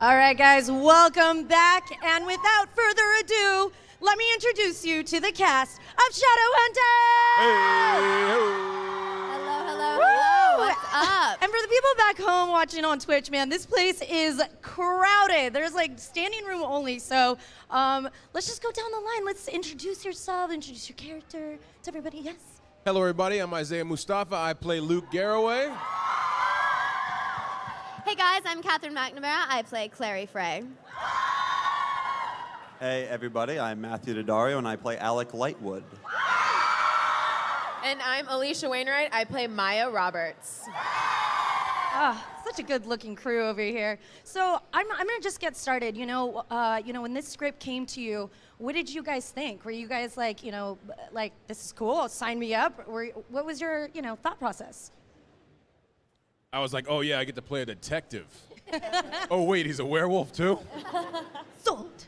All right, guys, welcome back. And without further ado, let me introduce you to the cast of Shadowhunters! Hello. What's up? And for the people back home watching on Twitch, man, this place is crowded. There's like standing room only. So let's just go down the line. Let's introduce yourself, introduce your character to everybody. Yes? Hello, everybody. I'm Isaiah Mustafa. I play Luke Garraway. Hey guys, I'm Katherine McNamara. I play Clary Frey. Hey everybody, I'm Matthew Daddario and I play Alec Lightwood. And I'm Alisha Wainwright. I play Maya Roberts. Such a good-looking crew over here. So I'm gonna just get started. When this script came to you, what did you guys think? Were you guys like, this is cool, sign me up? What was your, thought process? I was like, oh yeah, I get to play a detective. Oh wait, he's a werewolf too? Sold.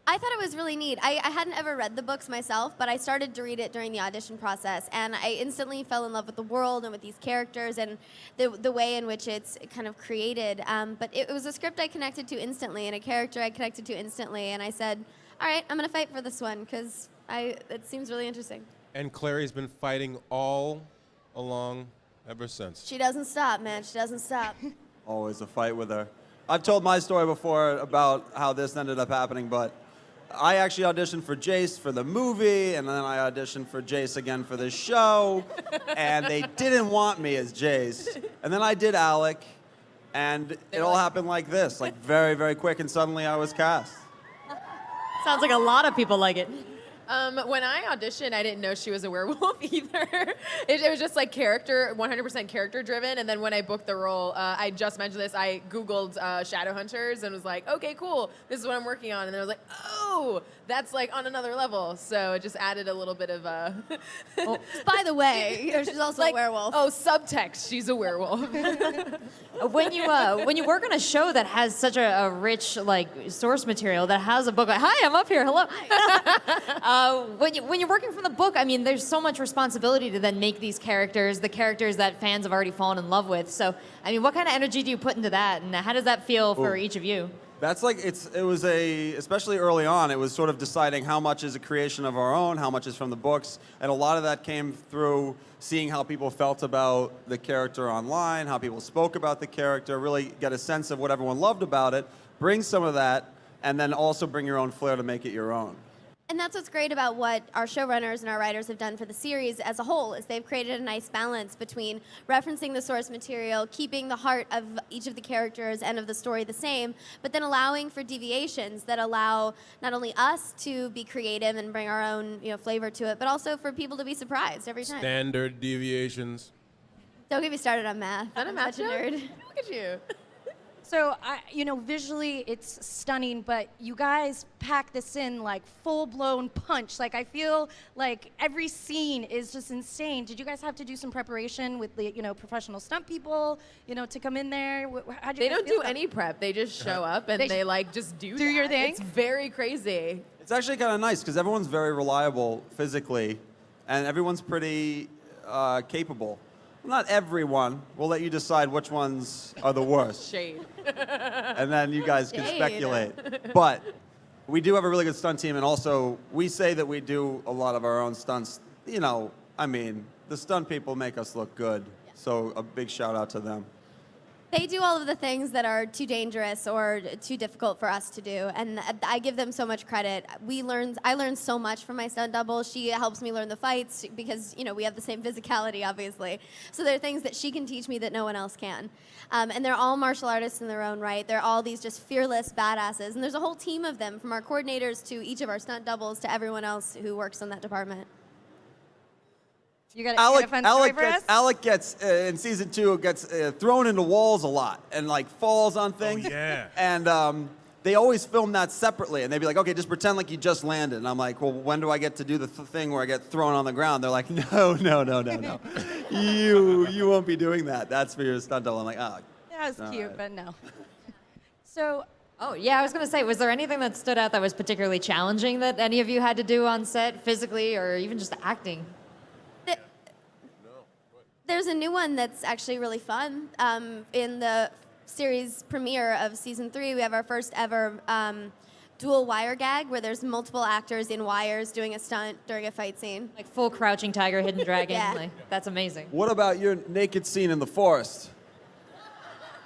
I thought it was really neat. I hadn't ever read the books myself, but I started to read it during the audition process, and I instantly fell in love with the world and with these characters and the way in which it's kind of created. But it was a script I connected to instantly and a character I connected to instantly, and I said, all right, I'm going to fight for this one because it seems really interesting. And Clary's been fighting all along ever since. She doesn't stop, man. She doesn't stop. Always a fight with her. I've told my story before about how this ended up happening, but I actually auditioned for Jace for the movie, and then I auditioned for Jace again for the show, and they didn't want me as Jace. And then I did Alec, and it all happened like this, like very, very quick, and suddenly I was cast. Sounds like a lot of people like it. When I auditioned, I didn't know she was a werewolf either. It was just like 100% character driven. And then when I booked the role, I just mentioned this, I Googled Shadowhunters and was like, okay, cool, this is what I'm working on. And then I was like, oh, that's like on another level. So it just added a little bit of Well, by the way, she's also like, a werewolf. Oh, subtext, she's a werewolf. When you work on a show that has such a rich source material, that has a book like, hi, I'm up here, hello. When you're working from the book, I mean, there's so much responsibility to then make these characters, the characters that fans have already fallen in love with. So, I mean, what kind of energy do you put into that, and how does that feel for each of you? That's especially early on, it was sort of deciding how much is a creation of our own, how much is from the books, and a lot of that came through seeing how people felt about the character online, how people spoke about the character, really get a sense of what everyone loved about it, bring some of that, and then also bring your own flair to make it your own. And that's what's great about what our showrunners and our writers have done for the series as a whole, is they've created a nice balance between referencing the source material, keeping the heart of each of the characters and of the story the same, but then allowing for deviations that allow not only us to be creative and bring our own flavor to it, but also for people to be surprised every time. Standard deviations. Don't get me started on math. Not a math Such a nerd. Look at you. So, visually it's stunning, but you guys pack this in like full-blown punch. Like, I feel like every scene is just insane. Did you guys have to do some preparation with the, professional stunt people, to come in there? How'd you They guys don't feel do about any prep. They just show up and they like just do your thing? It's very crazy. It's actually kind of nice because everyone's very reliable physically, and everyone's pretty capable. Not everyone. We'll let you decide which ones are the worst. Shade. And then you guys can Shade. speculate. But we do have a really good stunt team, and also we say that we do a lot of our own stunts. The stunt people make us look good. So a big shout out to them. They do all of the things that are too dangerous or too difficult for us to do, and I give them so much credit. I learned so much from my stunt double. She helps me learn the fights because we have the same physicality, obviously. So there are things that she can teach me that no one else can. And they're all martial artists in their own right. They're all these just fearless badasses, and there's a whole team of them, from our coordinators to each of our stunt doubles to everyone else who works in that department. You got a fun story for us? Alec gets in season 2 gets thrown into walls a lot and falls on things. Oh, yeah. And they always film that separately, and they'd be like, okay, just pretend like you just landed. And I'm like, well, when do I get to do the thing where I get thrown on the ground? They're like, no. you won't be doing that. That's for your stunt double. I'm like, oh. Yeah, it was cute, but no. So, Oh, yeah, I was going to say, was there anything that stood out that was particularly challenging that any of you had to do on set, physically, or even just acting? There's a new one that's actually really fun. In the series premiere of season 3, we have our first ever dual wire gag where there's multiple actors in wires doing a stunt during a fight scene. Like full crouching tiger, hidden dragon. Yeah. Like, that's amazing. What about your naked scene in the forest?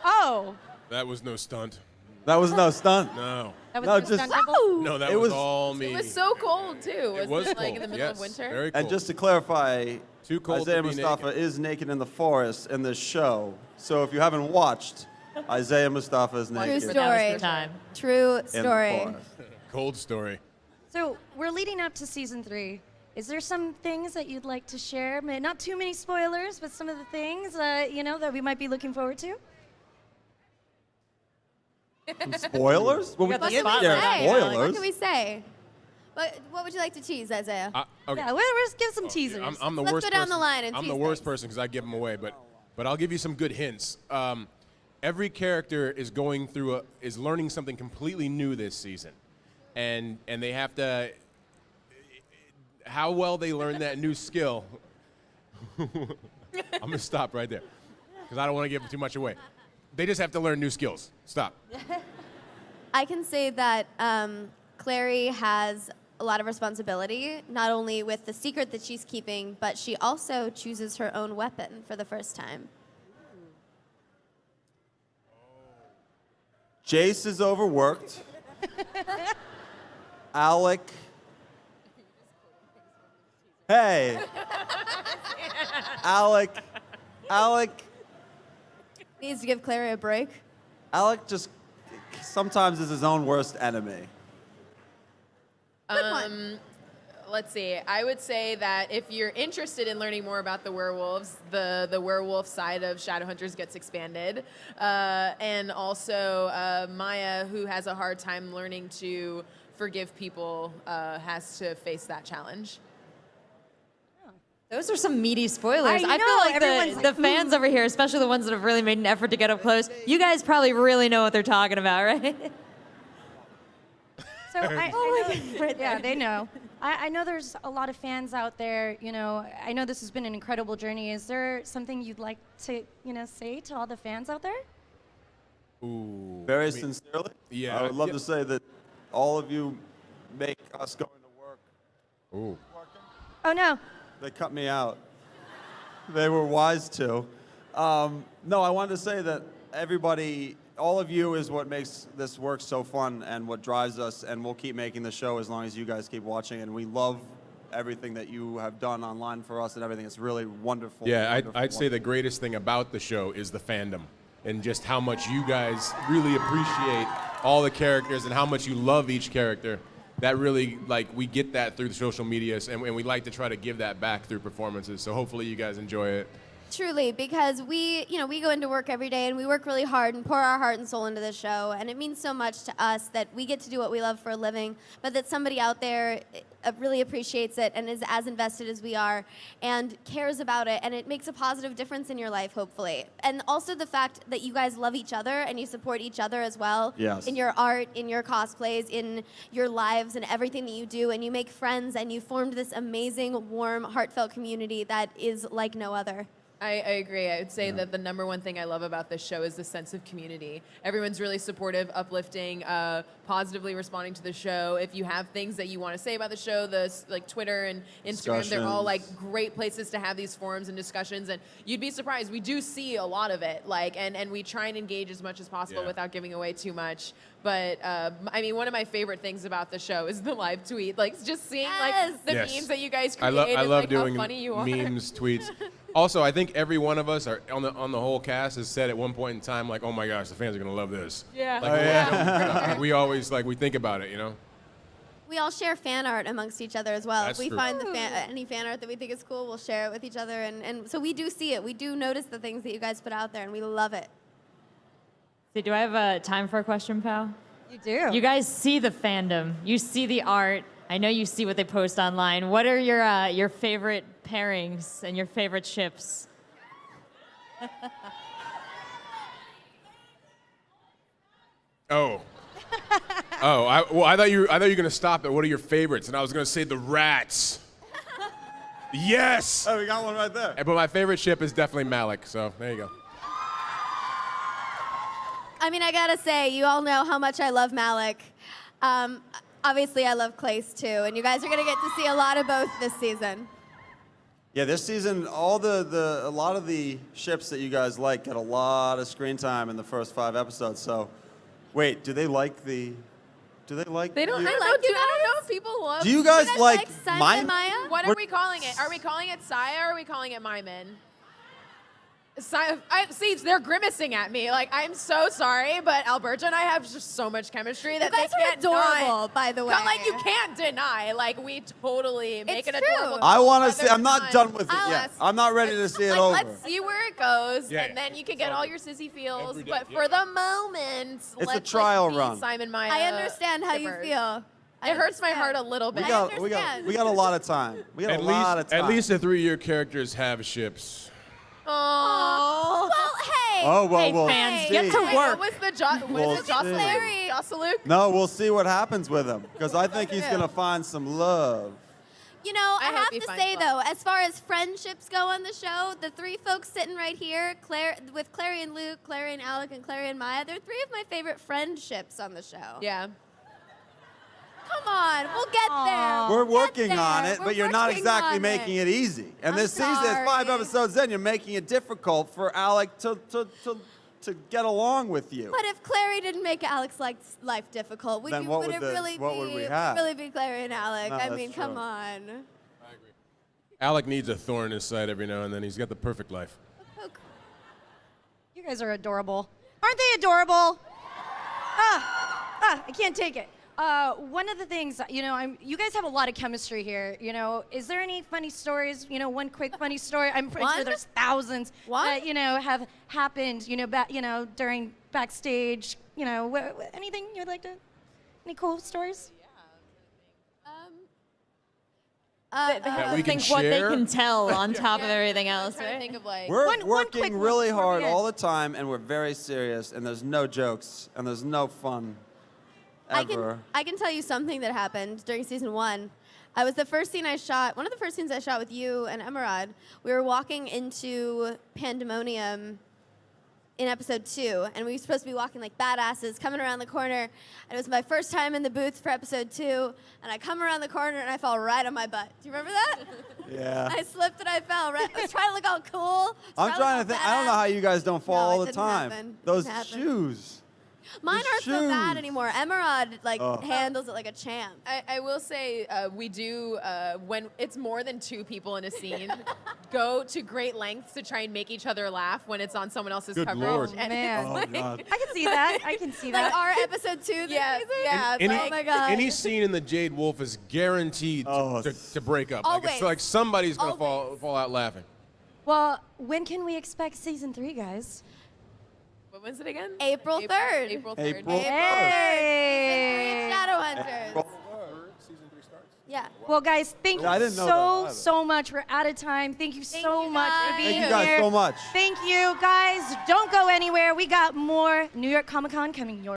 Oh, That was no stunt. That was no stunt. No. that was No, the just- stunt double? No, that It was was- all me. It was so cold too. It Wasn't was it, like cold. in the middle Yes, of winter? very cold. And just to clarify, Too cold Isaiah to be Mustafa naked. is naked in the forest in this show. So if you haven't watched, Isaiah Mustafa is True naked That was story. the time. True in the story. forest. Cold story. So we're leading up to season 3. Is there some things that you'd like to share? Not too many spoilers, but some of the things that we might be looking forward to. Some spoilers? Well, we got the can't spotlight. share Hey, what spoilers. can we say? What would you like to tease, Isaiah? Yeah, let's give some teasers. I'm the Let's worst go down person. the line and I'm tease the worst things. person because I give them away, but I'll give you some good hints. Every character is going through is learning something completely new this season, and they have to. How well they learn that new skill. I'm gonna stop right there because I don't want to give too much away. They just have to learn new skills. Stop. I can say that Clary has a lot of responsibility, not only with the secret that she's keeping, but she also chooses her own weapon for the first time. Jace is overworked. Alec. Hey. Alec. Needs to give Clary a break. Alec just sometimes is his own worst enemy. Good one. Let's see. I would say that if you're interested in learning more about the werewolves, the werewolf side of Shadowhunters gets expanded. And also, Maya, who has a hard time learning to forgive people, has to face that challenge. Those are some meaty spoilers. I feel know, like everyone's the like, fans over here, especially the ones that have really made an effort to get up close, you guys probably really know what they're talking about, right? So I know, yeah, they know. I know there's a lot of fans out there. I know this has been an incredible journey. Is there something you'd like to, say to all the fans out there? Ooh. Very sincerely. yeah, I would love yeah. to say that all of you make us going to work. Ooh. Oh no. They cut me out. They were wise to. No, I wanted to say that everybody, all of you is what makes this work so fun and what drives us, and we'll keep making the show as long as you guys keep watching, and we love everything that you have done online for us and everything. It's really wonderful. Yeah, wonderful, I'd say the wonderful. greatest thing about the show is the fandom and just how much you guys really appreciate all the characters and how much you love each character. That really, we get that through the social medias, and we like to try to give that back through performances. So hopefully you guys enjoy it. Truly, because we go into work every day and we work really hard and pour our heart and soul into the show, and it means so much to us that we get to do what we love for a living, but that somebody out there really appreciates it and is as invested as we are and cares about it, and it makes a positive difference in your life, hopefully. And also the fact that you guys love each other and you support each other as well. Yes. In your art, in your cosplays, in your lives and everything that you do, and you make friends and you formed this amazing, warm, heartfelt community that is like no other. I agree. I would say that the number one thing I love about this show is the sense of community. Everyone's really supportive, uplifting, positively responding to the show. If you have things that you want to say about the show, Twitter and Instagram, they're all great places to have these forums and discussions. And you'd be surprised. We do see a lot of it, and we try and engage as much as possible Yeah. without giving away too much. But one of my favorite things about the show is the live tweet, just seeing Yes. the Yes. memes that you guys I create and love doing how funny you are. memes, tweets. Also, I think every one of us on the whole cast has said at one point in time, oh my gosh, the fans are gonna love this. Yeah. We always we think about it, We all share fan art amongst each other as well. That's If we true. find any fan art that we think is cool, we'll share it with each other. And so we do see it. We do notice the things that you guys put out there, and we love it. So do I have time for a question, pal? You do. You guys see the fandom. You see the art. I know you see what they post online. What are your favorite pairings and your favorite ships? Oh. I thought you were gonna stop at what are your favorites, and I was gonna say the rats. Yes. Oh, we got one right there. But my favorite ship is definitely Malik. So there you go. I mean, I gotta say, you all know how much I love Malik. Obviously, I love Clace too, and you guys are gonna get to see a lot of both this season. Yeah, this season, a lot of the ships that you guys like get a lot of screen time in the first 5 episodes. So, wait, do they like? They don't. you? I don't know if people love. Do you guys like Simon mine? and Maya? What are we calling it? Are we calling it Saya or are we calling it Myman? See, they're grimacing at me. Like, I'm so sorry, but Alberto and I have just so much chemistry that You guys they are can't adorable, deny. by the way. Like, you can't deny. Like, we totally make It's an true. adorable. I want to couple see. I'm not other done with it times. yet. I'm not ready to see it Like, over. let's see where it goes, Yeah, and then you can get all your sissy feels. Every day, But yeah. for the moment, It's a let's trial be run. Simon Maya. I understand how you shippers. feel. It hurts my heart a little we bit. got a lot of time. We got a lot of time. At least the 3-year characters have ships. Aww. Well, hey. Oh well, Hey, we'll fans, see. get to Wait, work. what was the We'll see. Larry. Jocelyn? No, we'll see what happens with him because I think he's gonna find some love. You know, I I hope have he to finds say love. though, as far as friendships go on the show, the 3 folks sitting right here, Clary and Luke, Clary and Alec, and Clary and Maya, they're 3 of my favorite friendships on the show. Yeah. Come on, we'll get there. We're We'll working get on there. it, We're but you're not working exactly on making it easy. And I'm this season, it's 5 sorry. episodes in, you're making it difficult for Alec to get along with you. But if Clary didn't make Alec's life difficult, would Then you, what would would it the- really what be? would we Would have? it really be Clary and Alec? No, I that's mean, come true. on. Alec needs a thorn in his side every now and then. He's got the perfect life. You guys are adorable. Aren't they adorable? I can't take it. One of the things, you guys have a lot of chemistry here. Is there any funny stories? One quick funny story. I'm pretty sure One? there's thousands One? that have happened. During backstage. Anything you'd like to? Any cool stories? That we can think what they share? can tell on top of everything else, Trying to right? think of like. We're One quick working one really before we hard end. all the time, and we're very serious, and there's no jokes, and there's no fun ever. I can tell you something that happened during season 1. I was the first scene I shot, one of the first scenes I shot with you and Emerald. We were walking into Pandemonium in episode 2, and we were supposed to be walking like badasses, coming around the corner. And it was my first time in the booth for episode 2, and I come around the corner and I fell right on my butt. Do you remember that? Yeah. I slipped and I fell. Right. I was trying to look all cool. I'm trying to think. I don't know how you guys don't fall No, it all the didn't time. happen. It Those didn't happen. shoes. Mine The aren't so bad shoes. anymore. Emerald Oh. handles it like a champ. I will say we do when it's more than 2 people in a scene, go to great lengths to try and make each other laugh when it's on someone else's Good coverage. Lord. And Man. Oh, God. I can see that. I can see Like that. our episode 2 this Yeah, season? yeah. Any, Oh my God. any scene in the Jade Wolf is guaranteed Oh. to break up. Like, it's Always. like somebody's gonna Always. fall out laughing. Well, when can we expect season 3, guys? What was it again? April 3rd. April 3rd. April Hey! Shadowhunters. Yeah. Well, guys, thank Yeah, I you didn't know that either. so much. We're out of time. Thank you so you, much for guys. being Thank you guys here. so much. Thank you, guys. Don't go anywhere. We got more New York Comic Con coming your